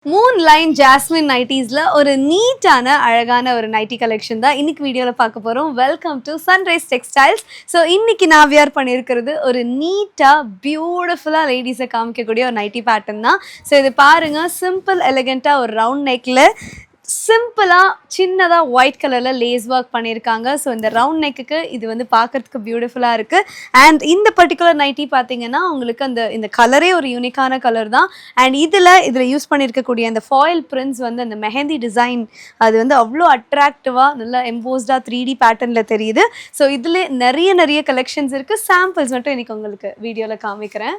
மூன்லைன் jasmine நைட்டிஸ்ல ஒரு நீட்டான அழகான ஒரு நைட்டி கலெக்ஷன் தான் இன்னைக்கு வீடியோவில் பார்க்க போகிறோம். Welcome to sunrise textiles. So இன்னைக்கு நான் வியர் பண்ணியிருக்கிறது ஒரு நீட்டாக பியூட்டிஃபுல்லாக லேடிஸை காமிக்கக்கூடிய ஒரு நைட்டி பேட்டர்ன் தான். ஸோ இது பாருங்கள், சிம்பிள் எலிகெண்ட்டாக ஒரு ரவுண்ட் நெக்கில் சிம்பிளாக சின்னதாக ஒயிட் கலரில் லேஸ் ஒர்க் பண்ணியிருக்காங்க. ஸோ இந்த ரவுண்ட் நெக்குக்கு இது வந்து பார்க்குறதுக்கு பியூட்டிஃபுல்லாக இருக்குது. அண்ட் இந்த பர்டிகுலர் நைட்டி பார்த்தீங்கன்னா உங்களுக்கு இந்த கலரே ஒரு யூனிக்கான கலர் தான். அண்ட் இதில் யூஸ் பண்ணியிருக்கக்கூடிய அந்த ஃபாயில் பிரிண்ட்ஸ் வந்து அந்த மெஹந்தி டிசைன் அது வந்து அவ்வளோ அட்ராக்டிவாக நல்லா எம்போஸ்டாக 3D பேட்டர்னில் தெரியுது. ஸோ இதில் நிறைய கலெக்ஷன்ஸ் இருக்குது. சாம்பிள்ஸ் மட்டும் இன்றைக்கி உங்களுக்கு வீடியோவில் காமிக்கிறேன்.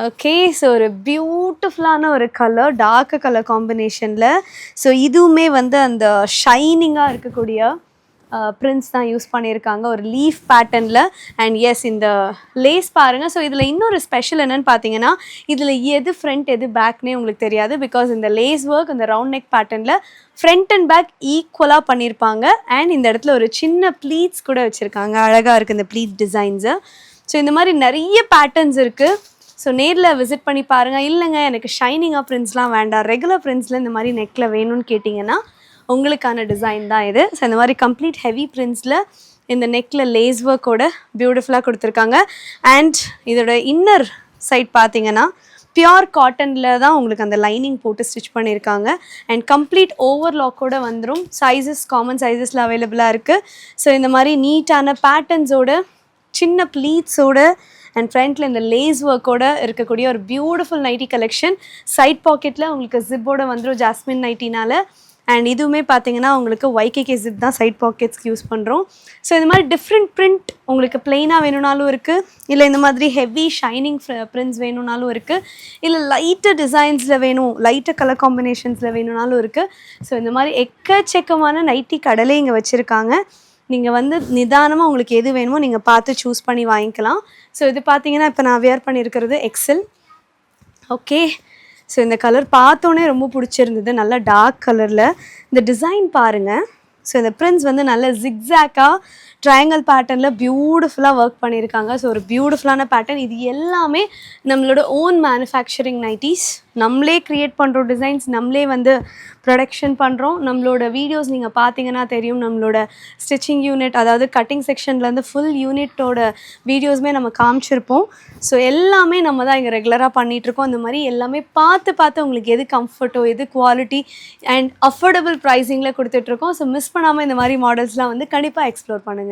ஓகே, ஸோ ஒரு பியூட்டிஃபுல்லான ஒரு கலர், டார்க் கலர் காம்பினேஷனில். ஸோ இதுவுமே வந்து அந்த ஷைனிங்காக இருக்கக்கூடிய பிரிண்ட்ஸ் தான் யூஸ் பண்ணியிருக்காங்க ஒரு லீஃப் பேட்டர்னில். அண்ட் எஸ், இந்த லேஸ் பாருங்கள். ஸோ இதில் இன்னொரு ஸ்பெஷல் என்னென்னு பார்த்தீங்கன்னா, இதில் எது ஃப்ரண்ட் எது பேக்னே உங்களுக்கு தெரியாது. பிகாஸ் இந்த லேஸ் ஒர்க் இந்த ரவுண்ட் நெக் பேட்டர்னில் ஃப்ரண்ட் அண்ட் பேக் ஈக்குவலாக பண்ணியிருப்பாங்க. அண்ட் இந்த இடத்துல ஒரு சின்ன ப்ளீட்ஸ் கூட வச்சுருக்காங்க. அழகாக இருக்குது இந்த ப்ளீட் டிசைன்ஸு. ஸோ இந்த மாதிரி நிறைய பேட்டர்ன்ஸ் இருக்குது. ஸோ நேரில் விசிட் பண்ணி பாருங்கள். இல்லைங்க எனக்கு ஷைனிங்காக பிரிண்ட்ஸ்லாம் வேண்டாம், ரெகுலர் பிரிண்ட்ஸில் இந்த மாதிரி நெக்கில் வேணும்னு கேட்டிங்கன்னா உங்களுக்கான டிசைன் தான் இது. ஸோ இந்த மாதிரி கம்ப்ளீட் ஹெவி பிரிண்ட்ஸில் இந்த நெக்கில் லேஸ் ஒர்க்கோட பியூட்டிஃபுல்லாக கொடுத்துருக்காங்க. அண்ட் இதோட இன்னர் சைட் பார்த்தீங்கன்னா பியோர் காட்டனில் தான் உங்களுக்கு அந்த லைனிங் போட்டு ஸ்டிச் பண்ணியிருக்காங்க. அண்ட் கம்ப்ளீட் ஓவர்லாக்கோடு வந்துடும். சைஸஸ் காமன் சைஸஸில் அவைலபிளாக இருக்குது. ஸோ இந்த மாதிரி நீட்டான பேட்டர்ன்ஸோட சின்ன ப்ளீட்ஸோட அண்ட் ஃப்ரண்ட்டில் இந்த லேஸ் ஒர்க்கோட இருக்கக்கூடிய ஒரு பியூட்டிஃபுல் நைட்டி கலெக்ஷன். சைட் பாக்கெட்டில் உங்களுக்கு ஜிப்போட வந்துடும் ஜாஸ்மின் நைட்டினால். அண்ட் இதுவுமே பார்த்தீங்கன்னா உங்களுக்கு YKK ஜிப் தான் சைட் பாக்கெட்ஸ்க்கு யூஸ் பண்ணுறோம். ஸோ இந்த மாதிரி டிஃப்ரெண்ட் பிரிண்ட் உங்களுக்கு பிளெயினாக வேணும்னாலும் இருக்குது, இல்லை இந்த மாதிரி ஹெவி ஷைனிங் பிரிண்ட்ஸ் வேணும்னாலும் இருக்குது, இல்லை லைட்டர் டிசைன்ஸில் வேணும், லைட்டர் கலர் காம்பினேஷன்ஸில் வேணும்னாலும் இருக்குது. ஸோ இந்த மாதிரி எக்கச்சக்கமான நைட்டி கடலே இங்கே வச்சுருக்காங்க. நீங்கள் வந்து நிதானமாக உங்களுக்கு எது வேணுமோ நீங்கள் பார்த்து சூஸ் பண்ணி வாங்கிக்கலாம். ஸோ இது பார்த்தீங்கன்னா இப்போ நான் வியர் பண்ணியிருக்கிறது எக்ஸல். ஓகே, ஸோ இந்த கலர் பார்த்தோன்னே ரொம்ப பிடிச்சிருந்தது. நல்லா டார்க் கலரில் இந்த டிசைன் பாருங்கள். ஸோ இந்த பிரிண்ட்ஸ் வந்து நல்ல ஜிக்ஸாக்காக ட்ரையாங்கல் பேட்டர்னில் பியூட்டிஃபுல்லாக ஒர்க் பண்ணியிருக்காங்க. ஸோ ஒரு பியூட்டிஃபுல்லான பேட்டர்ன். இது எல்லாமே நம்மளோட ஓன் மேனுஃபேக்சரிங் நைட்டிஸ். நம்மளே க்ரியேட் பண்ணுறோம் டிசைன்ஸ், நம்மளே வந்து ப்ரொடக்ஷன் பண்ணுறோம். நம்மளோட வீடியோஸ் நீங்கள் பார்த்தீங்கன்னா தெரியும், நம்மளோட ஸ்டிச்சிங் யூனிட், அதாவது கட்டிங் செக்ஷன்லேருந்து ஃபுல் யூனிட்டோட வீடியோஸுமே நம்ம காமிச்சிருப்போம். ஸோ எல்லாமே நம்ம தான் இங்கே ரெகுலராக பண்ணிகிட்ருக்கோம். இந்த மாதிரி எல்லாமே பார்த்து உங்களுக்கு எது கம்ஃபர்ட்டோ எது குவாலிட்டி அண்ட் அஃபோர்டபுள் ப்ரைஸிங்கில் கொடுத்துட்ருக்கோம். ஸோ மிஸ் பண்ணாமல் இந்த மாதிரி மாடல்ஸ்லாம் வந்து கண்டிப்பாக எக்ஸ்ப்ளோர் பண்ணுங்கள்.